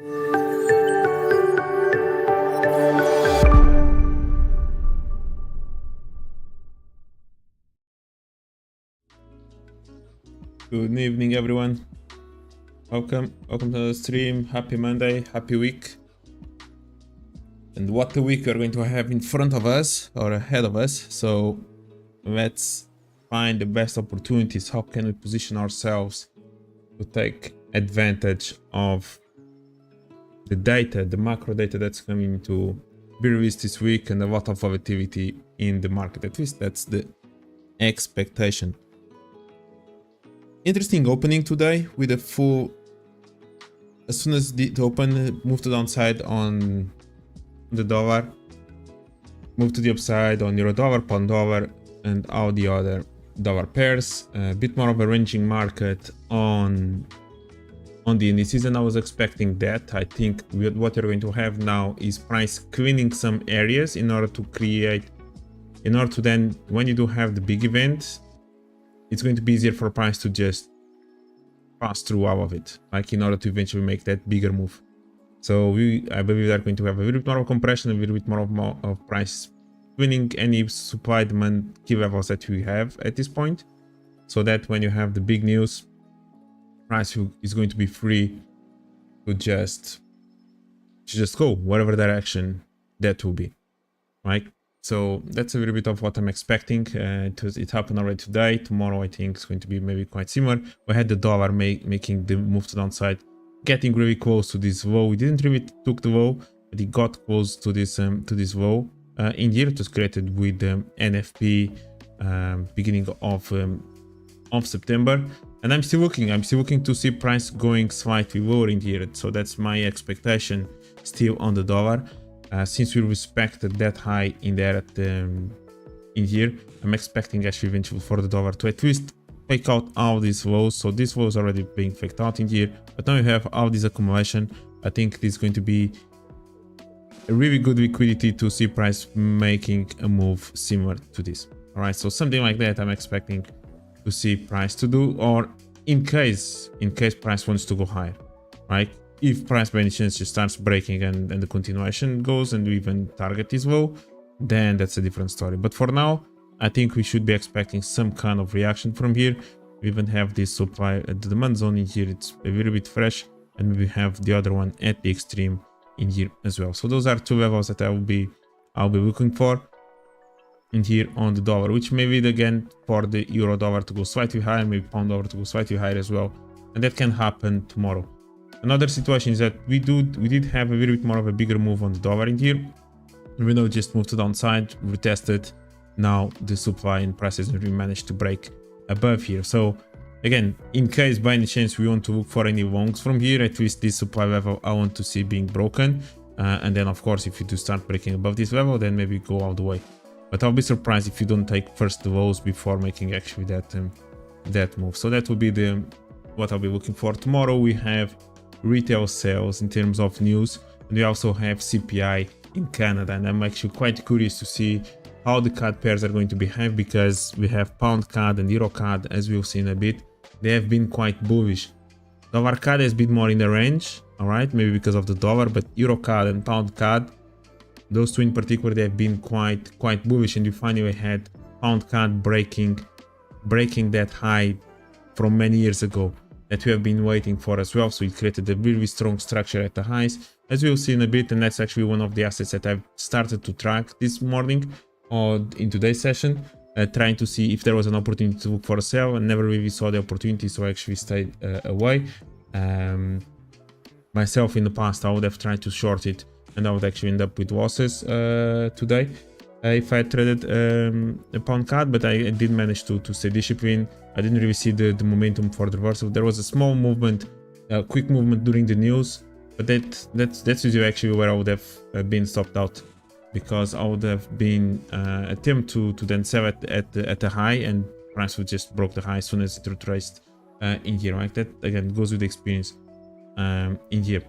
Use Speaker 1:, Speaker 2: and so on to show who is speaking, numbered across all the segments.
Speaker 1: Good evening, everyone. Welcome to the stream. Happy Monday, happy week. And what a week we're going to have in front of us or ahead of us. So let's find the best opportunities. How can we position ourselves to take advantage of the data, the macro data that's coming to be released this week, and a lot of volatility in the market. At least that's the expectation. Interesting opening today with a full, as soon as the open moved to the downside on the dollar, moved to the upside on euro dollar, pound dollar, and all the other dollar pairs. A bit more of a ranging market on the indices, and I was expecting that. I think what you're going to have now is price cleaning some areas in order to then, when you do have the big event, it's going to be easier for price to just pass through all of it, like in order to eventually make that bigger move. So I believe they're going to have a little bit more of compression, a little bit more of price winning any supply demand key levels that we have at this point, so that when you have the big news, price is going to be free to just go whatever direction that will be, right? So that's a little bit of what I'm expecting. It happened already today. Tomorrow I think it's going to be maybe quite similar. We had the dollar making the move to the downside, getting really close to this low. We didn't really took the low, but it got close to this low in here. It was created with the NFP beginning of September, and I'm still looking to see price going slightly lower in here. So that's my expectation still on the dollar. Since we respected that high in there in here, I'm expecting actually eventually for the dollar to at least fake out all these lows. So this low is already being faked out in here, but now you have all this accumulation. I think this is going to be a really good liquidity to see price making a move similar to this. All right, so something like that I'm expecting to see price to do, or in case price wants to go higher, right? If price by any chance just starts breaking and the continuation goes and we even target is low, then that's a different story. But for now, I think we should be expecting some kind of reaction from here. We even have this supply at the demand zone in here. It's a little bit fresh, and we have the other one at the extreme in here as well. So those are two levels that I'll be looking for in here on the dollar, which may lead again for the euro dollar to go slightly higher, maybe pound dollar to go slightly higher as well, and that can happen tomorrow. Another situation is that we did have a little bit more of a bigger move on the dollar in here. Even though it just moved to the downside, retested. Now the supply and prices really managed to break above here. So again, in case by any chance we want to look for any longs from here, at least this supply level I want to see being broken. And then of course, if you do start breaking above this level, then maybe go all the way. But I'll be surprised if you don't take first the lows before making actually that move. So that will be what I'll be looking for. Tomorrow we have retail sales in terms of news, and we also have CPI in Canada, and I'm actually quite curious to see how the CAD pairs are going to behave, because we have pound CAD and euro CAD, as we'll see in a bit. They have been quite bullish. Dollar CAD has been more in the range, all right, maybe because of the dollar, but euro CAD and pound CAD, those two in particular, they have been quite bullish, and you finally had pound CAD breaking that high from many years ago that we have been waiting for as well. So it created a really strong structure at the highs, as we'll see in a bit, and that's actually one of the assets that I've started to track this morning or in today's session, trying to see if there was an opportunity to look for a sell, and never really saw the opportunity, so I actually stayed away. Myself in the past, I would have tried to short it, and I would actually end up with losses today if I traded a pound CAD, but I did manage to stay disciplined. I didn't really see the momentum for the reversal. There was a small movement, a quick movement during the news, but that's usually actually where I would have been stopped out, because I would have been attempt to then sell at the high, and price would just broke the high as soon as it retraced in here. Like that again goes with the experience in here.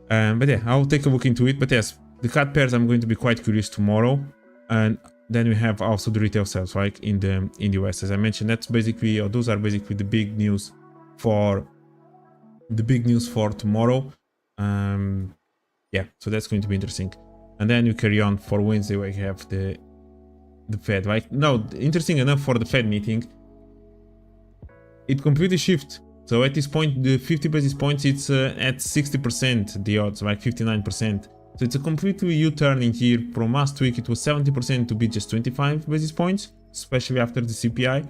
Speaker 1: But yeah, I'll take a look into it. But yes, the CAD pairs I'm going to be quite curious tomorrow, and then we have also the retail sales, right, in the US. As I mentioned, that's basically, or those are basically the big news for tomorrow. Yeah, so that's going to be interesting. And then you carry on for Wednesday where you have the Fed, right? Now, interesting enough for the Fed meeting, it completely shifts. So at this point, the 50 basis points, it's at 60%, the odds, like 59%. So it's a completely U-turn in here. From last week, it was 70% to be just 25 basis points, especially after the CPI.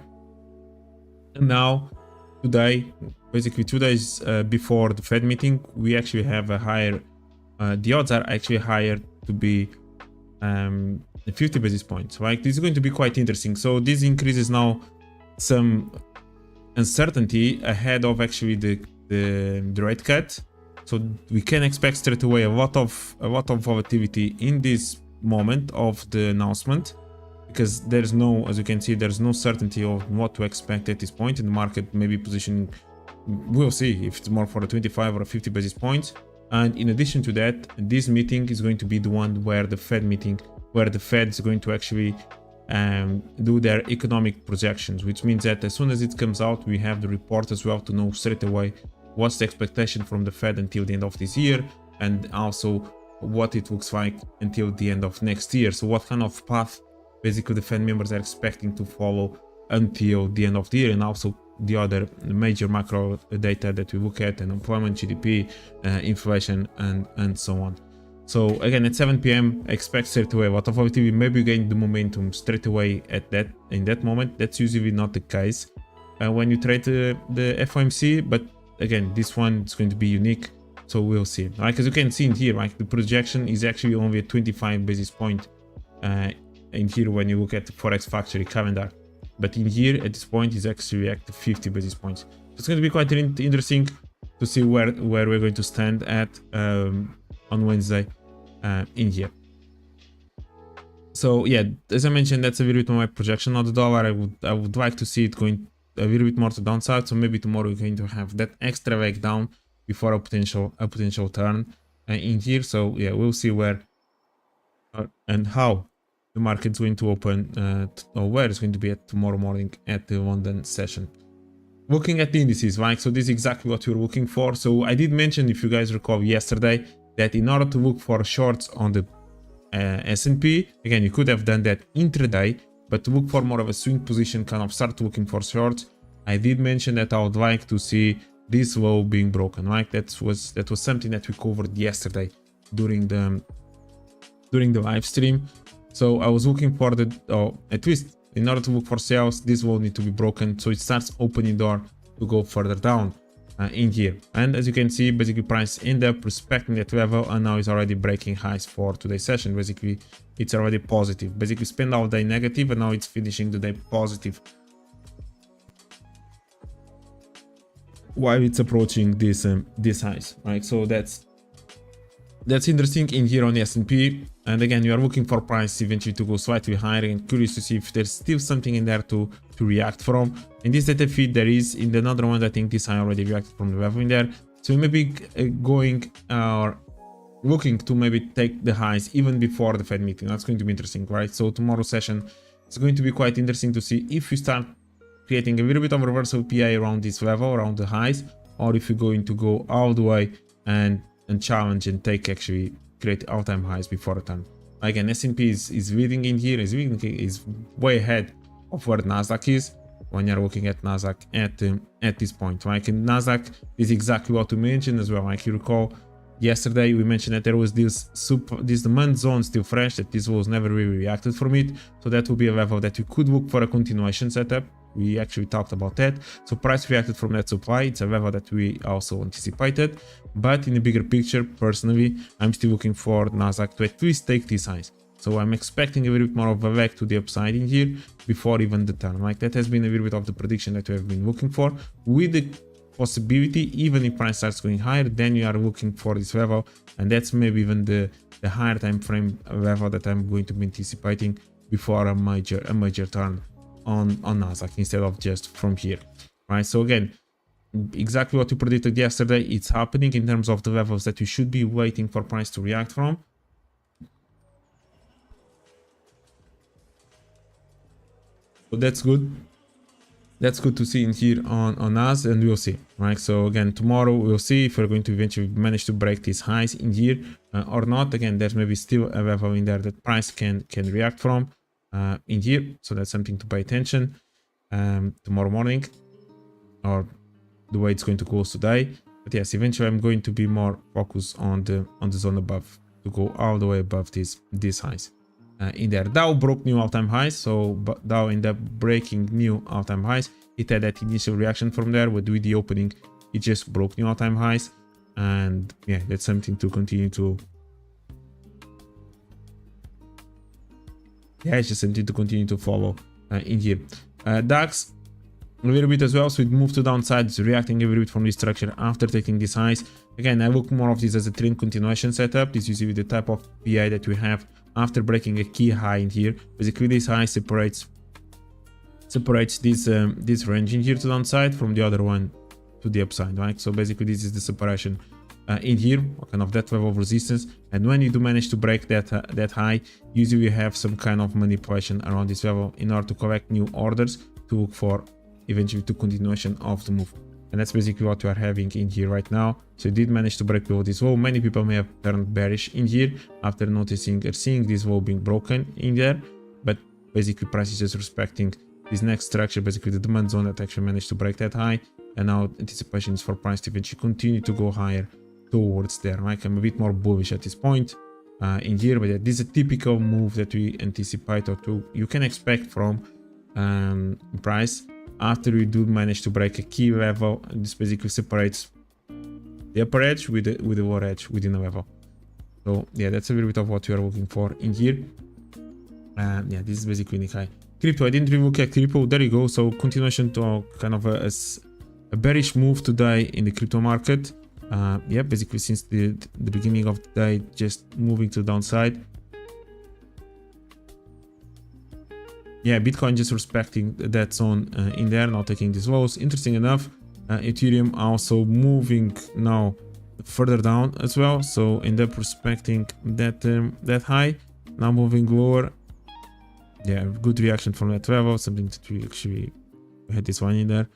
Speaker 1: And now, today, basically 2 days before the Fed meeting, we actually have a higher, the odds are actually higher to be 50 basis points, right? This is going to be quite interesting. So this increases now some uncertainty ahead of actually the rate cut. So we can expect straight away a lot of volatility in this moment of the announcement, because there's no, as you can see, there's no certainty of what to expect at this point in the market. Maybe positioning, we'll see if it's more for a 25 or a 50 basis points. And in addition to that, this meeting is going to be the one where the Fed meeting, where the Fed is going to actually do their economic projections, which means that as soon as it comes out, we have the report as well to know straight away what's the expectation from the Fed until the end of this year, and also what it looks like until the end of next year. So what kind of path basically the Fed members are expecting to follow until the end of the year, and also the other major macro data that we look at, and unemployment, GDP, inflation, and so on. So again, at 7 p.m, expect straight away a lot of volatility. Maybe gain the momentum straight away in that moment. That's usually not the case when you trade the FOMC, but again, this one is going to be unique, so we'll see. Like as you can see in here, like the projection is actually only a 25 basis point in here when you look at the Forex factory calendar, but in here at this point is actually at 50 basis points. So it's going to be quite interesting to see where we're going to stand at on Wednesday in here. So yeah, as I mentioned, that's a little bit more my projection on the dollar. I would like to see it going a little bit more to downside. So maybe tomorrow we're going to have that extra leg down before a potential turn in here. So yeah, we'll see where and how the market's going to open or where it's going to be at tomorrow morning at the London session. Looking at the indices, right? So this is exactly what we're looking for. So I did mention, if you guys recall yesterday, that in order to look for shorts on the S&P, again, you could have done that intraday, but to look for more of a swing position, kind of start looking for shorts, I did mention that I would like to see this low being broken, right? That was something that we covered yesterday during the live stream. So I was looking for at least in order to look for sales, this will need to be broken, so it starts opening door to go further down in here. And as you can see, basically price end up respecting that level, and now it's already breaking highs for today's session. Basically it's already positive. Basically spend all day negative, and now it's finishing the day positive while it's approaching this highs, right? So that's interesting in here on the S&P. And again, you are looking for price eventually to go slightly higher, and curious to see if there's still something in there to react from. In this data feed there is, in the other one I think this I already reacted from the level in there. So we may be going or looking to maybe take the highs even before the Fed meeting. That's going to be interesting, right? So tomorrow's session is going to be quite interesting to see if we start creating a little bit of reversal PI around this level, around the highs, or if you're going to go all the way and challenge and create all-time highs before a turn. Again, S&P is leading in here, is way ahead of where Nasdaq is when you're looking at Nasdaq at this point. Like in Nasdaq, is exactly what we mentioned as well. Like you recall, yesterday we mentioned that there was this demand zone still fresh, that this was never really reacted from it. So that will be a level that you could look for a continuation setup. We actually talked about that. So price reacted from that supply. It's a level that we also anticipated. But in the bigger picture, personally, I'm still looking for Nasdaq to at least take these highs. So I'm expecting a little bit more of a leg to the upside in here before even the turn. Like that has been a little bit of the prediction that we have been looking for, with the possibility, even if price starts going higher, then you are looking for this level, and that's maybe even the higher time frame level that I'm going to be anticipating before a major turn on Nasdaq, instead of just from here, right? So again, exactly what you predicted yesterday, it's happening in terms of the levels that you should be waiting for price to react from. So that's good. That's good to see in here on us, and we'll see, right? So again, tomorrow we'll see if we're going to eventually manage to break these highs in here or not. Again, there's maybe still a level in there that price can react from in here, so that's something to pay attention tomorrow morning, or the way it's going to close today. But yes, eventually I'm going to be more focused on the zone above, to go all the way above these highs. In there, Dow broke new all-time highs, so Dow ended up breaking new all-time highs. It had that initial reaction from there, but with the opening it just broke new all-time highs, and yeah, that's something to continue to, yeah, it's just something to continue to follow in here. DAX a little bit as well, so it moved to downside. It's reacting a little bit from this structure after taking these highs. Again, I look more of this as a trend continuation setup. This is usually the type of PI that we have after breaking a key high in here. Basically, this high separates this range in here to downside from the other one to the upside, right? So basically, this is the separation in here, kind of that level of resistance. And when you do manage to break that high, usually you have some kind of manipulation around this level in order to collect new orders to look for eventually to continuation of the move. And that's basically what we are having in here right now. So it did manage to break below this wall. Many people may have turned bearish in here after noticing or seeing this wall being broken in there, but basically price is just respecting this next structure, basically the demand zone that actually managed to break that high, and now anticipation is for price to eventually continue to go higher towards there, right? I'm a bit more bullish at this point in here, but yeah, this is a typical move that we anticipate or you can expect from price after we do manage to break a key level. This basically separates the upper edge with the lower edge within a level. So yeah, that's a little bit of what we are looking for in here. And yeah, this is basically Nikkei. Crypto, I didn't really look at crypto. There you go. So continuation to kind of a bearish move today in the crypto market. Yeah, basically since the beginning of the day, just moving to the downside. Yeah, Bitcoin just respecting that zone in there, not taking these lows. Interesting enough, Ethereum also moving now further down as well, so end up respecting that high, now moving lower. Yeah, good reaction from that level, something that we actually had this one in there.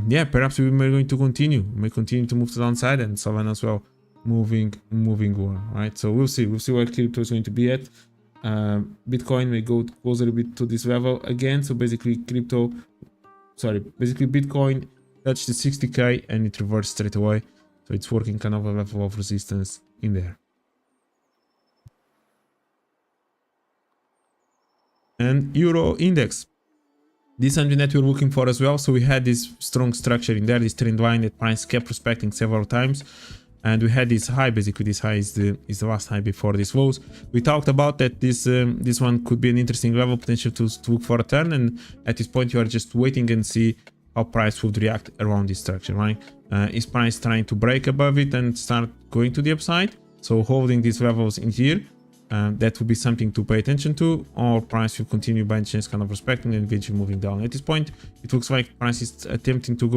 Speaker 1: Yeah, perhaps we may going to continue. We may continue to move to the downside, and Solana as well moving lower, right? So we'll see where crypto is going to be at. Bitcoin may go closer a bit to this level again. So basically Bitcoin touched the 60k and it reversed straight away. So it's working kind of a level of resistance in there. And Euro index. This is something that we're looking for as well. So we had this strong structure in there, this trend line that price kept respecting several times. And we had this high, basically this high is the last high before this lows. We talked about that this one could be an interesting level, potential to look for a turn, and at this point you are just waiting and see how price would react around this structure, right? Is price trying to break above it and start going to the upside? So holding these levels in here, that would be something to pay attention to, or price will continue by chance kind of respecting and eventually moving down. At this point it looks like price is attempting to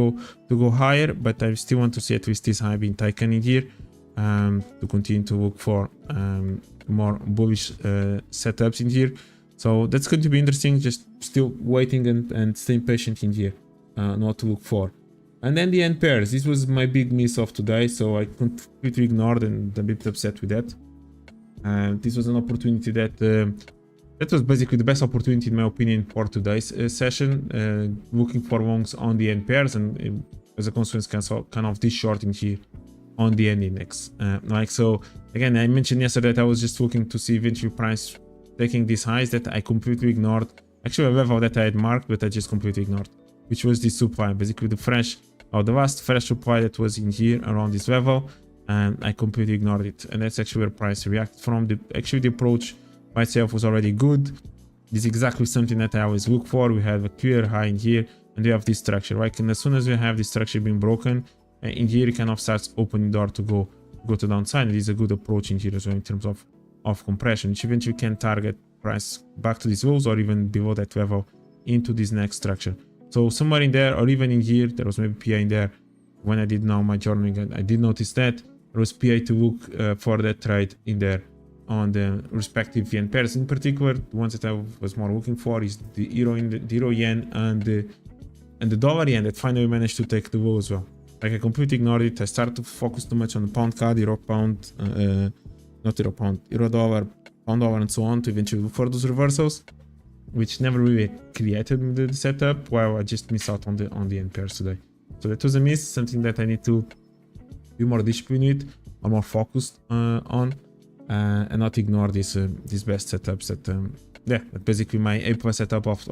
Speaker 1: go higher, but I still want to see at least this high being taken in here to continue to look for more bullish setups in here. So that's going to be interesting, just still waiting and staying patient in here, not to look for. And then the end pairs, this was my big miss of today, so I completely ignored and I'm a bit upset with that. This was an opportunity that was basically the best opportunity in my opinion for today's session, looking for longs on the end pairs, and as a consequence kind of this short in here on the end index. Like, so again, I mentioned yesterday that I was just looking to see eventually price taking these highs that I completely ignored. Actually a level that I had marked but I just completely ignored, which was this supply, basically the last fresh supply that was in here around this level. And I completely ignored it, and that's actually where price reacted from. Actually the approach by itself was already good. This is exactly something that I always look for. We have a clear high in here and we have this structure, right? And as soon as we have this structure being broken in here, it kind of starts opening the door to go to downside. It is a good approach in here as well in terms of compression, which eventually can target price back to these lows or even below that level into this next structure. So somewhere in there, or even in here, there was maybe PA in there. When I did now my journaling, I did notice that there was PA to look for that trade in there on the respective yen pairs. In particular, the ones that I was more looking for is the euro yen and the And the dollar yen that finally managed to take the low as well. Like I completely ignored it. I started to focus too much on the pound card, euro pound, not euro pound, euro dollar, pound dollar, and so on to eventually look for those reversals, which never really created the setup. While I just missed out on the end pairs today. So that was a miss, something that I need to be more disciplined with, or more focused on, and not ignore these best setups that that basically my A+ setup of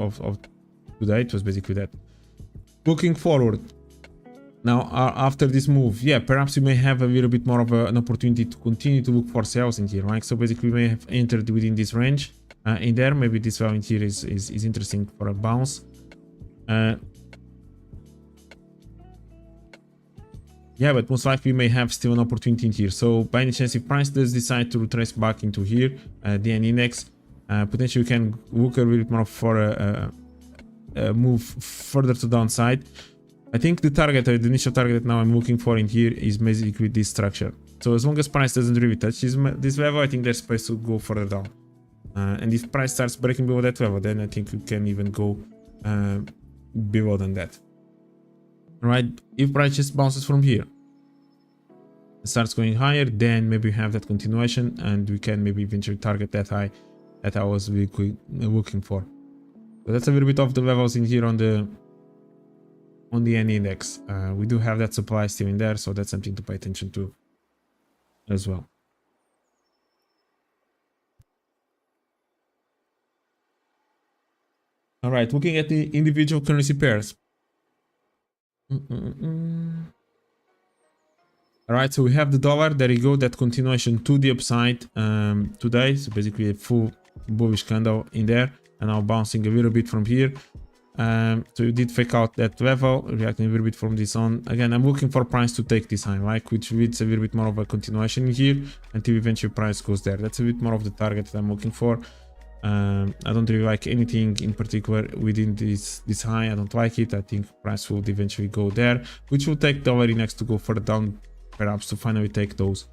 Speaker 1: today. It was basically that. Looking forward. Now, after this move, yeah, perhaps you may have a little bit more of an opportunity to continue to look for sales in here, right? So basically, we may have entered within this range in there. Maybe this value in here is interesting for a bounce. Yeah, but most likely we may have still an opportunity in here. So by any chance, if price does decide to retrace back into here, the N index, potentially we can look a little bit more for a move further to downside. I think the target, the initial target that now I'm looking for in here is basically this structure. So as long as price doesn't really touch this level, I think there's space to go further down. And if price starts breaking below that level, then I think we can even go below than that. Right? If price just bounces from here, starts going higher, then maybe we have that continuation, and we can maybe eventually target that high that I was really looking for. So that's a little bit of the levels in here on the N index. We do have that supply still in there, so that's something to pay attention to as well. All right, looking at the individual currency pairs. All right, so we have the dollar. There you go, that continuation to the upside today. So basically a full bullish candle in there, and now bouncing a little bit from here. So you did fake out that level, reacting a little bit from this on. Again, I'm looking for price to take this high, right? Which leads a little bit more of a continuation in here until eventually price goes there. That's a bit more of the target that I'm looking for. I don't really like anything in particular within this high. I don't like it. I think price will eventually go there, which will take dollar index to go further down, perhaps to finally take those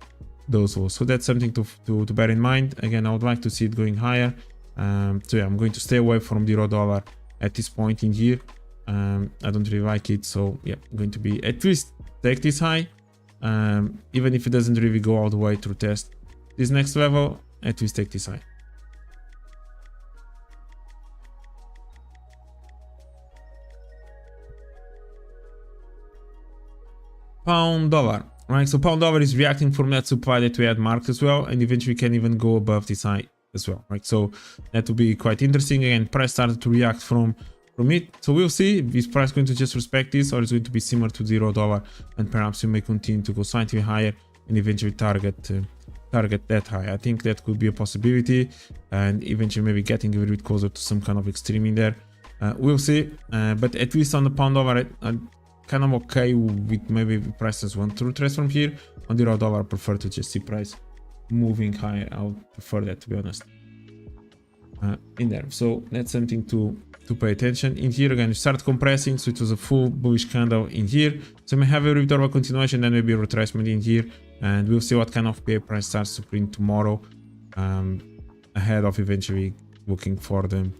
Speaker 1: lows. So that's something to bear in mind. Again, I would like to see it going higher. So yeah, I'm going to stay away from the euro dollar at this point in here. I don't really like it, so yeah, I'm going to be at least take this high, even if it doesn't really go all the way to test this next level. At least take this high. Pound dollar, right? So pound dollar is reacting from that supply that we had marked as well, and eventually can even go above this high as well, right? So that will be quite interesting. Again, price started to react from it, so we'll see if this price going to just respect this, or it's going to be similar to the euro dollar, and perhaps we may continue to go slightly higher and eventually target that high. I think that could be a possibility, and eventually maybe getting a little bit closer to some kind of extreme in there. We'll see, but at least on the pound dollar, I'm kind of okay with maybe prices want to retrace from here. On the euro dollar, I prefer to just see price moving higher. I would prefer that, to be honest, in there. So that's something to pay attention. In here again, we start compressing, so it was a full bullish candle in here. So we may have a bit of a continuation, then maybe a retracement in here, and we'll see what kind of PA price starts to print tomorrow, ahead of eventually looking for the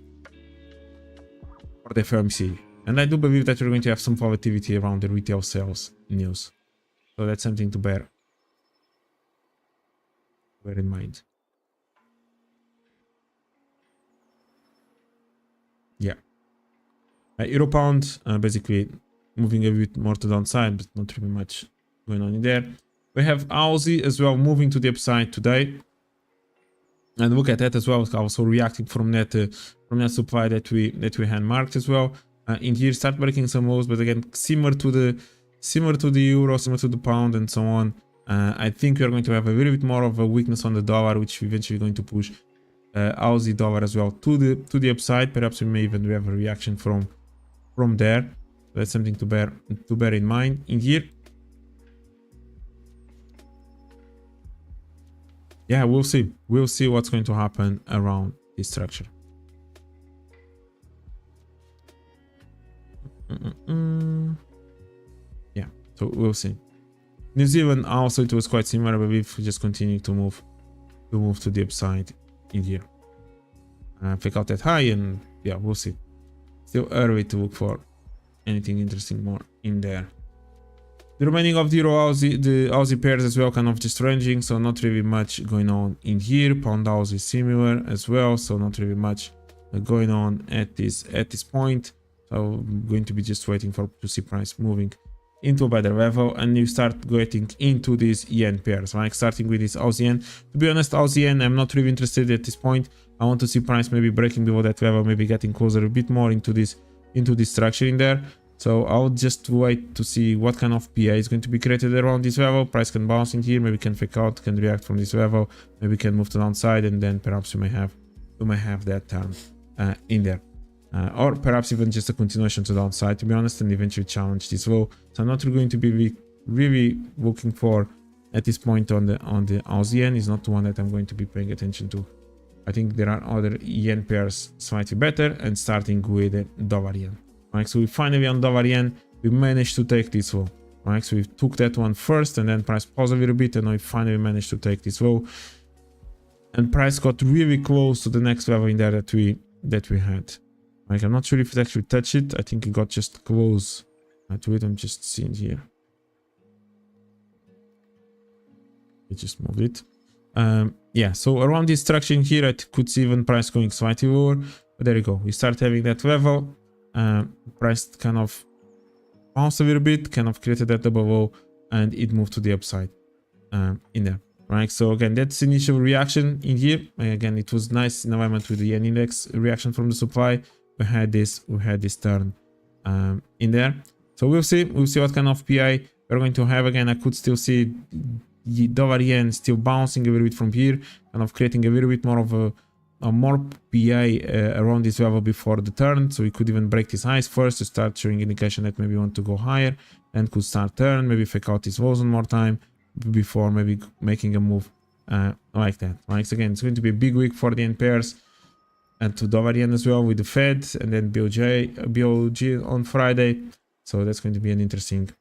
Speaker 1: FOMC. And I do believe that we're going to have some volatility around the retail sales news. So that's something to bear in mind. Yeah. Euro pound, basically moving a bit more to the downside, but not really much going on in there. We have Aussie as well moving to the upside today. And look at that as well, also reacting from that supply that we had marked as well. In here, start breaking some lows, but again, similar to the euro, similar to the pound, and so on. I think we are going to have a little bit more of a weakness on the dollar, which eventually going to push Aussie dollar as well to the upside. Perhaps we may even have a reaction from there. That's something to bear in mind in here. Yeah, we'll see. We'll see what's going to happen around this structure. Yeah, so we'll see. New Zealand also, it was quite similar, but we've just continued to move to the upside in here. Pick out that high, and yeah, we'll see. Still early to look for anything interesting more in there. The remaining of the Aussie pairs as well, kind of just ranging, so not really much going on in here. Pound Aussie is similar as well, so not really much going on at this point. So I'm going to be just waiting to see price moving into a better level, and you start getting into these yen pairs, like starting with this Aussie yen. To be honest, Aussie yen, I'm not really interested at this point. I want to see price maybe breaking below that level, maybe getting closer a bit more into this structure in there. So I'll just wait to see what kind of PA is going to be created around this level. Price can bounce in here, maybe can fake out, can react from this level, maybe can move to the downside, and then perhaps you may have that turn in there. Or perhaps even just a continuation to the downside, to be honest, and eventually challenge this low. So I'm not going to be really looking for at this point on the Aussie yen. Is not the one that I'm going to be paying attention to. I think there are other yen pairs slightly better, and starting with the dollar yen. Right, so we finally on dollar yen, we managed to take this low. Right, so we took that one first, and then price paused a little bit, and we finally managed to take this low. And price got really close to the next level in there that we had. Like, I'm not sure if it actually touched it. I think it got just close to it. I'm just seeing here. It just moved it. Yeah, so around this structure in here, I could see even price going slightly lower. But there you go. We start having that level. Price kind of bounced a little bit, kind of created that double low, and it moved to the upside in there. Right, so again, that's initial reaction in here. Again, it was nice in alignment with the yen index reaction from the supply. We had this turn in there. So we'll see what kind of PI we're going to have. Again, I could still see the dollar yen still bouncing a little bit from here, kind of creating a little bit more of a more PI around this level before the turn. So we could even break these highs first to start showing indication that maybe we want to go higher, and could start turn, maybe fake out these lows one more time before maybe making a move like that. Right, so again, it's going to be a big week for the yen pairs and to dollar yen as well, with the Fed and then BOG on Friday. So that's going to be an interesting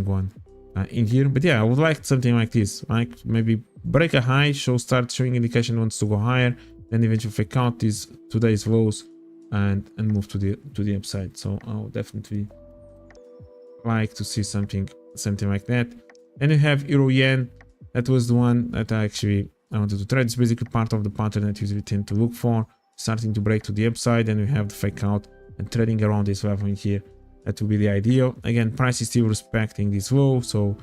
Speaker 1: one in here. But yeah, I would like something like this, like maybe break a high, start showing indication wants to go higher, then eventually fake out these today's lows and move to the upside. So I would definitely like to see something like that. Then you have euro yen. That was the one that I wanted to trade. It's basically part of the pattern that you usually tend to look for, starting to break to the upside. Then we have the fake out and trading around this level in here. That will be the ideal. Again, price is still respecting this low, so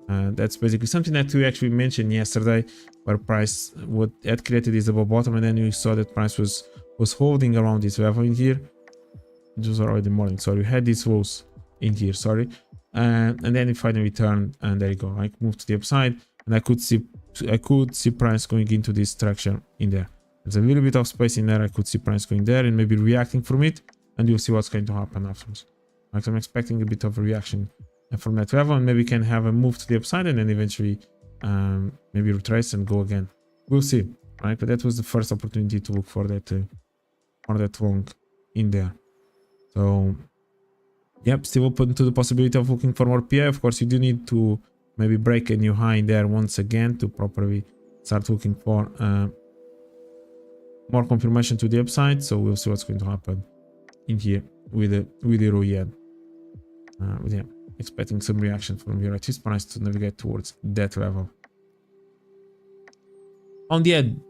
Speaker 1: that's basically something that we actually mentioned yesterday, where price had created this double bottom, and then we saw that price was holding around this level in here. It was already morning, so we had these lows in here, sorry, and then it finally turned, and there you go, like moved to the upside, and I could see price going into this structure in there. There's a little bit of space in there. I could see price going there and maybe reacting from it, and you'll see what's going to happen afterwards. Like, I'm expecting a bit of a reaction from that level, and maybe can have a move to the upside, and then eventually maybe retrace and go again. We'll see, right? But that was the first opportunity to look for that long in there. So yep, still open to the possibility of looking for more PI. Of course, you do need to maybe break a new high in there once again to properly start looking for more confirmation to the upside. So we'll see what's going to happen in here with the euro yen. But yeah, expecting some reaction from here at least price to navigate towards that level. On the end,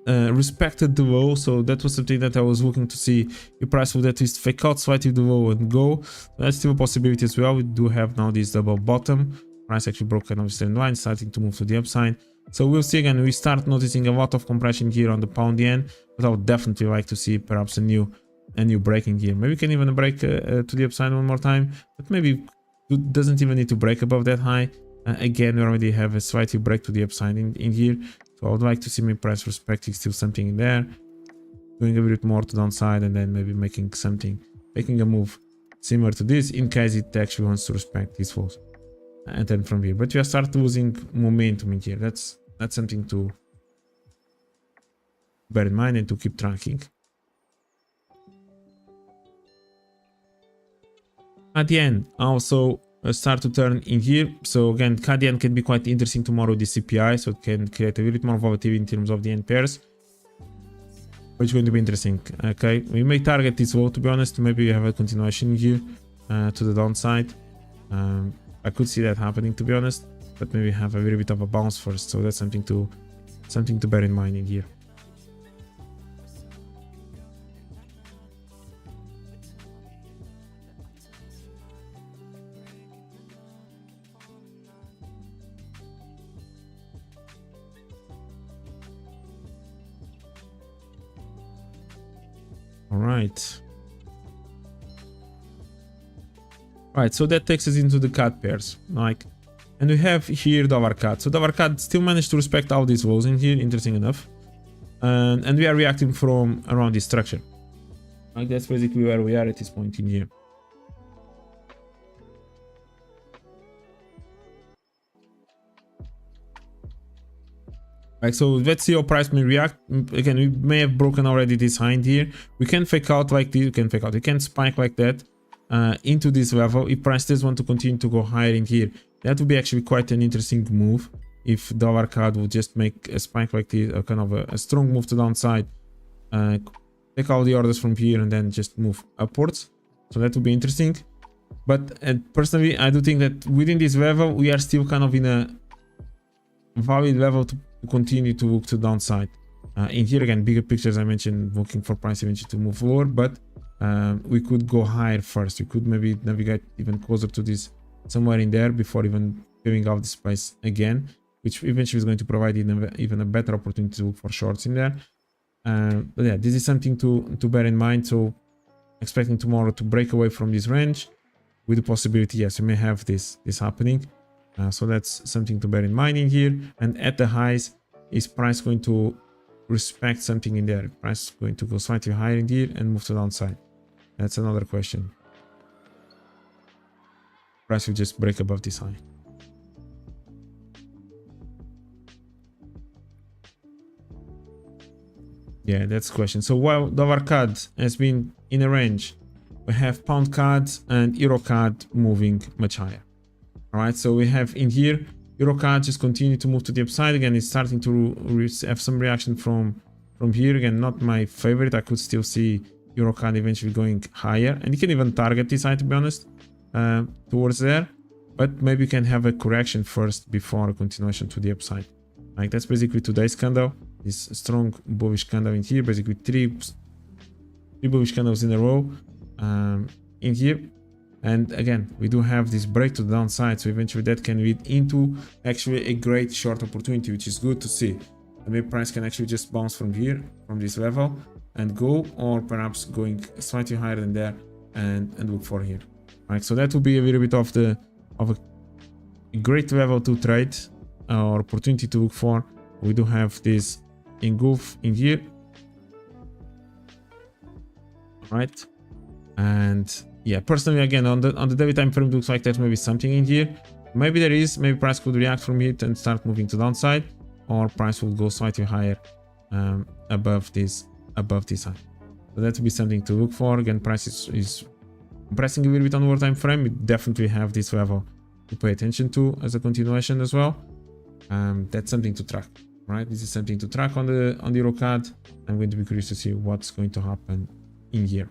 Speaker 1: respected the low, so that was something that I was looking to see if price would at least fake out slightly the low and go. That's still a possibility as well. We do have now this double bottom. Price actually broke kind of straight line, starting to move to the upside. So we'll see again. We start noticing a lot of compression here on the pound yen, but I would definitely like to see perhaps a new breaking here. Maybe we can even break to the upside one more time, but maybe it doesn't even need to break above that high. Again, we already have a slightly break to the upside in here, so I would like to see my price respecting still something in there, going a bit more to downside, and then maybe making a move similar to this in case it actually wants to respect these falls, and then from here. But we start losing momentum in here. That's something to bear in mind and to keep tracking. At the end, also start to turn in here. So again, CAD can be quite interesting tomorrow with the CPI, so it can create a little bit more volatility in terms of the yen pairs, which is going to be interesting. Okay, we may target this low, to be honest. Maybe we have a continuation here to the downside. I could see that happening, to be honest, but maybe have a little bit of a bounce first. So that's something to bear in mind in here. All right. Right, so that takes us into the CAD pairs, like, and we have here dollar CAD. So dollar CAD still managed to respect all these walls in here, interesting enough, and we are reacting from around this structure. Like that's basically where we are at this point in here. Like, so let's see how price may react. Again, we may have broken already this high in here. We can fake out like this. We can fake out. We can spike like that. Into this level. If price does want to continue to go higher in here, that would be actually quite an interesting move. If dollar CAD would just make a spike like this, a kind of a strong move to downside, take all the orders from here and then just move upwards. So that would be interesting. But personally, I do think that within this level, we are still kind of in a valid level to continue to look to downside. In here again, bigger pictures, I mentioned looking for price eventually to move lower, but we could go higher first. We could maybe navigate even closer to this, somewhere in there, before even giving out this price again, which eventually is going to provide even a better opportunity to look for shorts in there. But yeah, this is something to bear in mind. So expecting tomorrow to break away from this range, with the possibility, yes, you may have this happening. So that's something to bear in mind in here. And at the highs, is price going to respect something in there? Price is going to go slightly higher in here and move to the downside? That's another question. Price will just break above this high. Yeah, that's the question. So while dollar CAD has been in a range, we have pound CAD and euro CAD moving much higher. All right, so we have in here euro CAD just continue to move to the upside. Again, it's starting to have some reaction from here. Again, not my favorite. I could still see euro CAD eventually going higher, and you can even target this side, to be honest, towards there. But maybe you can have a correction first before a continuation to the upside. Like that's basically today's candle. This strong bullish candle in here, basically three bullish candles in a row in here. And again, we do have this break to the downside, so eventually that can lead into actually a great short opportunity, which is good to see. The maybe price can actually just bounce from here, from this level, and go, or perhaps going slightly higher than there and look for here. Right, so that will be a little bit of a great level to trade or opportunity to look for. We do have this engulf in here, right? And yeah, personally, again, on the daily time frame, looks like there's maybe something in here. Maybe there is. Maybe price could react from it and start moving to downside, or price will go slightly higher above this high. So that would be something to look for. Again, price is compressing a little bit on the time frame. We definitely have this level to pay attention to as a continuation as well. That's something to track, right? This is something to track on the euro CAD. I'm going to be curious to see what's going to happen in here.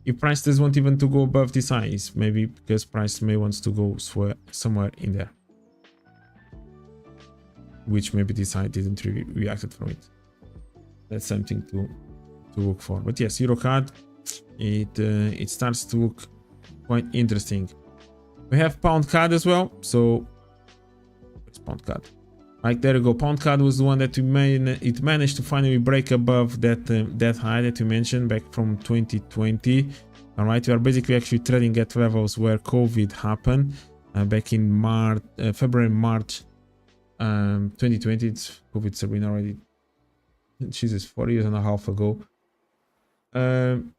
Speaker 1: If price does want even to go above this high, is maybe because price may wants to go somewhere in there, which maybe this high didn't reacted from it. That's something to look for. But yes, euro CAD, it starts to look quite interesting. We have pound CAD as well. So it's pound CAD. Like there you go. Pound CAD was the one that it managed to finally break above that high that you mentioned back from 2020. All right, we are basically actually trading at levels where COVID happened back in February, March 2020. COVID's been already, Jesus, 4 years and a half ago. And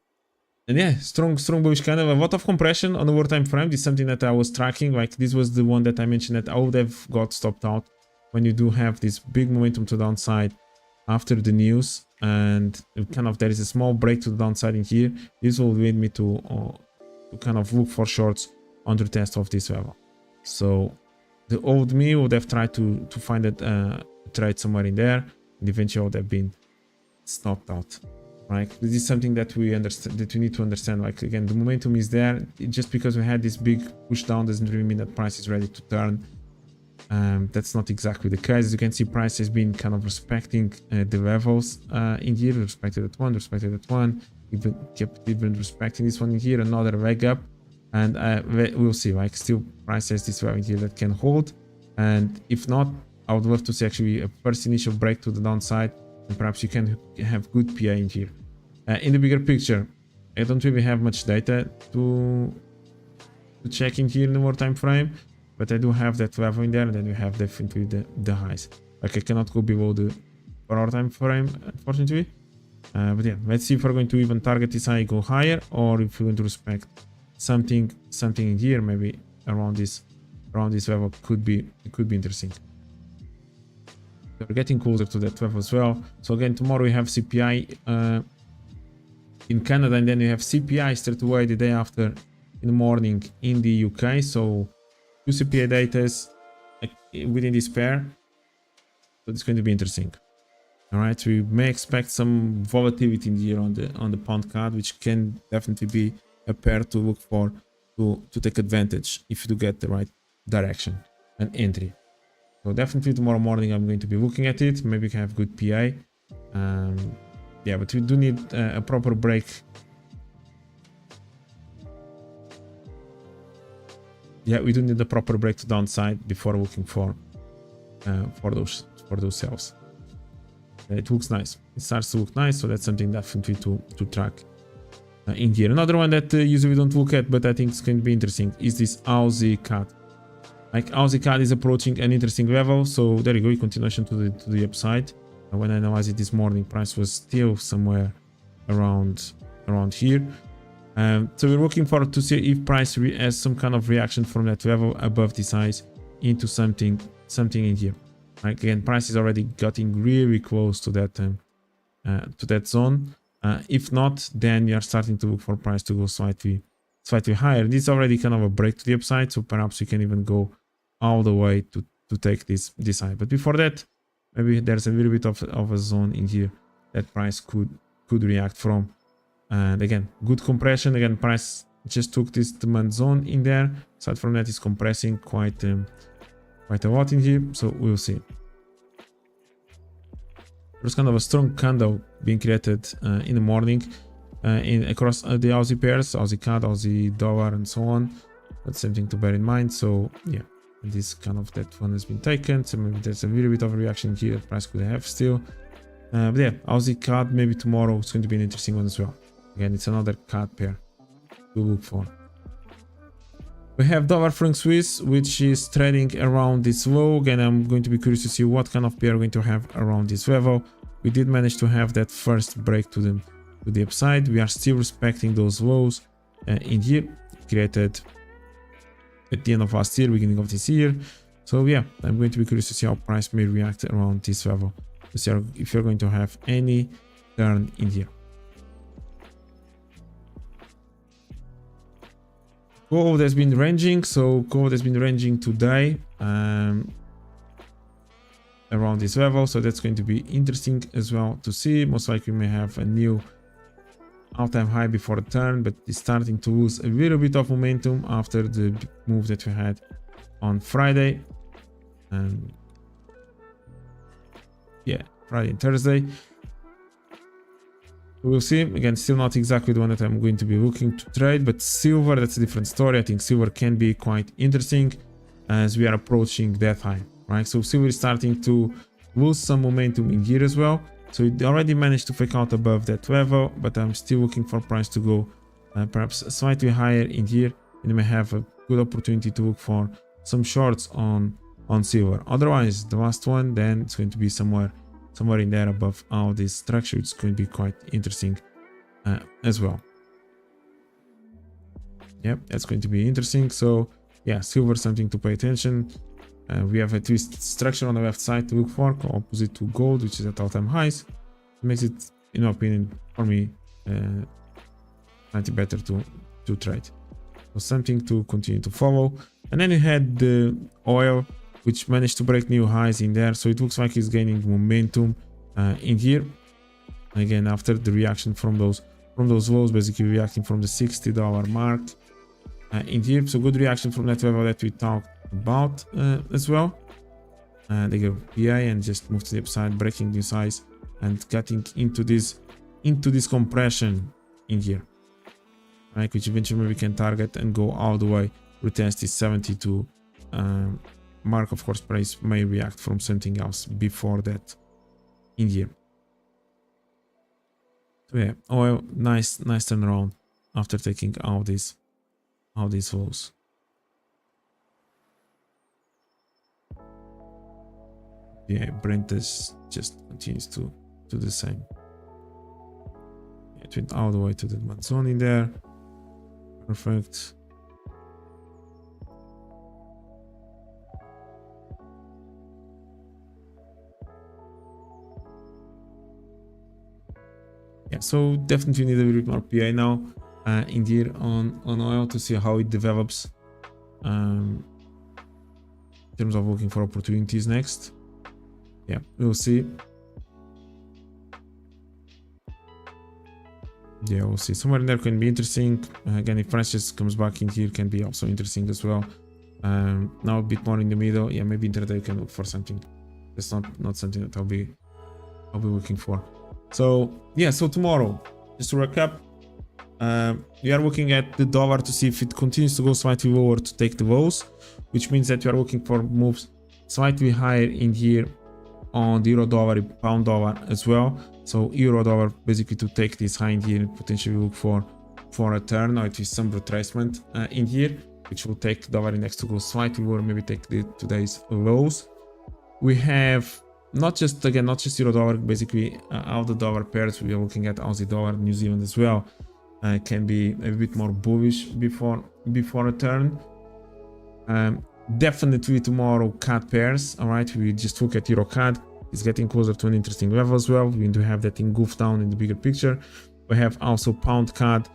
Speaker 1: yeah, strong bullish candle. A lot of compression on the lower time frame. This is something that I was tracking. Like this was the one that I mentioned that I would have got stopped out when you do have this big momentum to downside after the news, and kind of there is a small break to the downside in here. This will lead me to kind of look for shorts on the test of this level. So the old me would have tried to find a trade somewhere in there, and eventually would have been stopped out. right? This is something that we understand, that we need to understand. Like again, the momentum is there. Just because we had this big push down doesn't really mean that price is ready to turn. That's not exactly the case. As you can see, price has been kind of respecting the levels in here, respected at one, even kept even respecting this one in here, another leg up, and we'll see. Like still, price has this value here that can hold, and if not, I would love to see actually a first initial break to the downside, and perhaps you can have good PA in here. In the bigger picture, I don't really have much data to check in here in the more time frame, but I do have that level in there, and then you have definitely the highs. Like I cannot go below the 4 hour time frame, unfortunately. But yeah, let's see if we're going to even target this high, go higher, or if we're going to respect something in here, maybe around this level could be interesting. We're getting closer to that level as well. So again, tomorrow we have CPI in Canada, and then we have CPI straight away the day after in the morning in the UK. So 2 CPI datas within this pair. So it's going to be interesting. All right, we may expect some volatility in here on the pound card, which can definitely be a pair to look for to take advantage if you do get the right direction and entry. So definitely tomorrow morning I'm going to be looking at it. Maybe we can have good PA. Yeah, but we do need a proper break. Yeah, we do need a proper break to downside before looking for those sales. It looks nice. It starts to look nice, so that's something definitely to track in here. Another one that usually we don't look at, but I think it's going to be interesting, is this Aussie CAD. Like Aussie CAD is approaching an interesting level, so there you go, continuation to the upside. When I analyzed it this morning, price was still somewhere around here. So we're looking forward to see if price has some kind of reaction from that level above this size into something in here. Like again, price is already getting really close to that zone. If not, then we are starting to look for price to go slightly higher. This is already kind of a break to the upside, so perhaps we can even go all the way to take this high. But before that, maybe there's a little bit of a zone in here that price could react from. And again, good compression. Again, price just took this demand zone in there. Aside from that, it's compressing quite a lot in here, so we'll see. There's kind of a strong candle being created in the morning across the Aussie pairs, Aussie CAD, Aussie dollar, and so on. That's something to bear in mind. So yeah, this kind of that one has been taken. So maybe there's a little bit of a reaction here that price could have still. But yeah, Aussie CAD maybe tomorrow is going to be an interesting one as well. Again, it's another CAD pair to look for. We have dollar franc Swiss, which is trading around this low. Again, I'm going to be curious to see what kind of pair we're going to have around this level. We did manage to have that first break to the upside. We are still respecting those lows in here, created at the end of last year, beginning of this year. So yeah, I'm going to be curious to see how price may react around this level, to see if you're going to have any turn in here. Gold has been ranging, so gold has been ranging today around this level, so that's going to be interesting as well to see. Most likely we may have a new all-time high before the turn, but it's starting to lose a little bit of momentum after the move that we had on Friday. Yeah, Friday and Thursday. We'll see. Again, still not exactly the one that I'm going to be looking to trade, but silver, that's a different story. I think silver can be quite interesting as we are approaching that high, right? So silver is starting to lose some momentum in here as well. So it already managed to fake out above that level, but I'm still looking for price to go perhaps slightly higher in here, and you may have a good opportunity to look for some shorts on silver. Otherwise, the last one, then it's going to be somewhere in there above all this structure. It's going to be quite interesting as well. Yep, that's going to be interesting. So yeah, silver, something to pay attention. We have a twist structure on the left side to look for, opposite to gold, which is at all-time highs. It makes it, in my opinion, for me, slightly better to trade. So something to continue to follow. And then you had the oil, which managed to break new highs in there. So it looks like it's gaining momentum in here. Again, after the reaction from those lows, basically reacting from the $60 mark in here. So good reaction from that level that we talked about as well. They go PI and just move to the upside, breaking this size and getting into this compression in here, right? Which eventually we can target and go all the way, retest this 72 mark. Of course, price may react from something else before that in here. So yeah, oil, nice turnaround after taking all these lows. Yeah, Brent is just continues to do the same. Yeah, it went all the way to the mid zone in there. Perfect. Yeah, so definitely need a little bit more PA now in here on oil to see how it develops in terms of looking for opportunities next. Yeah, we'll see. Yeah, we'll see. Somewhere in there can be interesting. Again, if price just comes back in here, can be also interesting as well. Now a bit more in the middle. Yeah, maybe intraday can look for something. That's not something that I'll be looking for. So yeah, so tomorrow, just to recap, we are looking at the dollar to see if it continues to go slightly lower to take the lows, which means that we are looking for moves slightly higher in here on the euro dollar, pound dollar as well. So euro dollar basically to take this high in here and potentially look for a turn or at least some retracement in here, which will take dollar index to go slightly lower, maybe take today's lows. We have not just euro dollar, basically all the dollar pairs. We are looking at Aussie dollar, New Zealand as well. Can be a bit more bullish before a turn. Definitely tomorrow CAD pairs. All right, we just look at euro CAD. It's getting closer to an interesting level as well. We do have that engulfed down in the bigger picture. We have also pound CAD,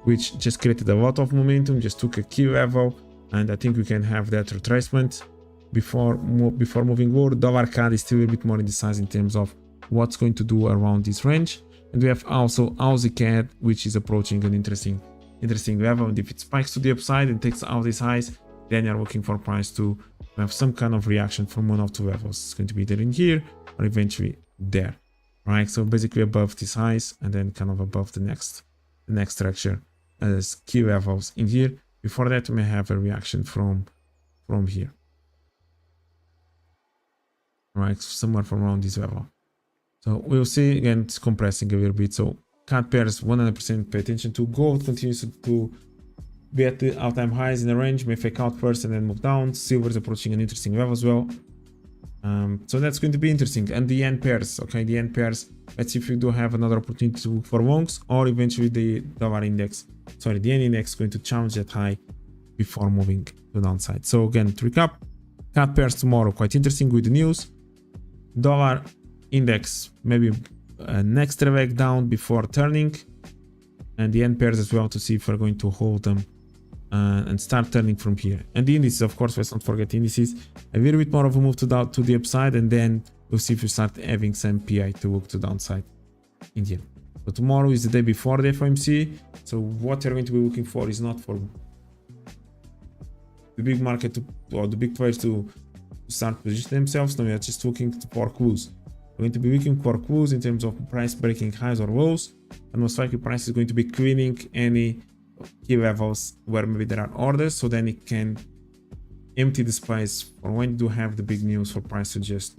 Speaker 1: which just created a lot of momentum, just took a key level, and I think we can have that retracement before moving forward. Dollar CAD is still a bit more indecisive in terms of what's going to do around this range. And we have also Aussie CAD, which is approaching an interesting level. And if it spikes to the upside and takes out these highs, then you're looking for price to have some kind of reaction from one of two levels. It's going to be either in here or eventually there, right? So basically above these highs and then kind of above the next structure as key levels in here. Before that, we may have a reaction from here, right? Somewhere from around this level. So we'll see. Again, it's compressing a little bit. So CAD pairs 100% pay attention to. Gold continues to be at the all-time highs in the range, may fake out first and then move down. Silver is approaching an interesting level as well. So that's going to be interesting. And the yen pairs, okay, the yen pairs. Let's see if we do have another opportunity to look for longs, or eventually the dollar index, the yen index is going to challenge that high before moving to the downside. So again, to recap, CAD pairs tomorrow, quite interesting with the news. Dollar index, maybe next leg down before turning, and the yen pairs as well to see if we're going to hold them and start turning from here. And the indices, of course, let's not forget indices. A little bit more of a move to the upside, and then we'll see if we start having some PI to look to downside in here. So tomorrow is the day before the FOMC. So what you're going to be looking for is not for the big market or the big players to start positioning themselves. No, we are just looking for clues. We're going to be looking for clues in terms of price breaking highs or lows, and most likely price is going to be cleaning any key levels where maybe there are orders, so then it can empty the space for when you do have the big news for price to just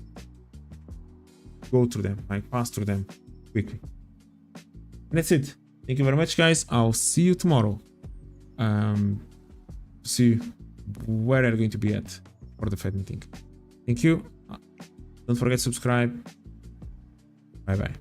Speaker 1: go through them, like pass through them quickly. And that's it. Thank you very much, guys. I'll see you tomorrow. See where they're going to be at for the Fed meeting. Thank you. Don't forget to subscribe. Bye bye.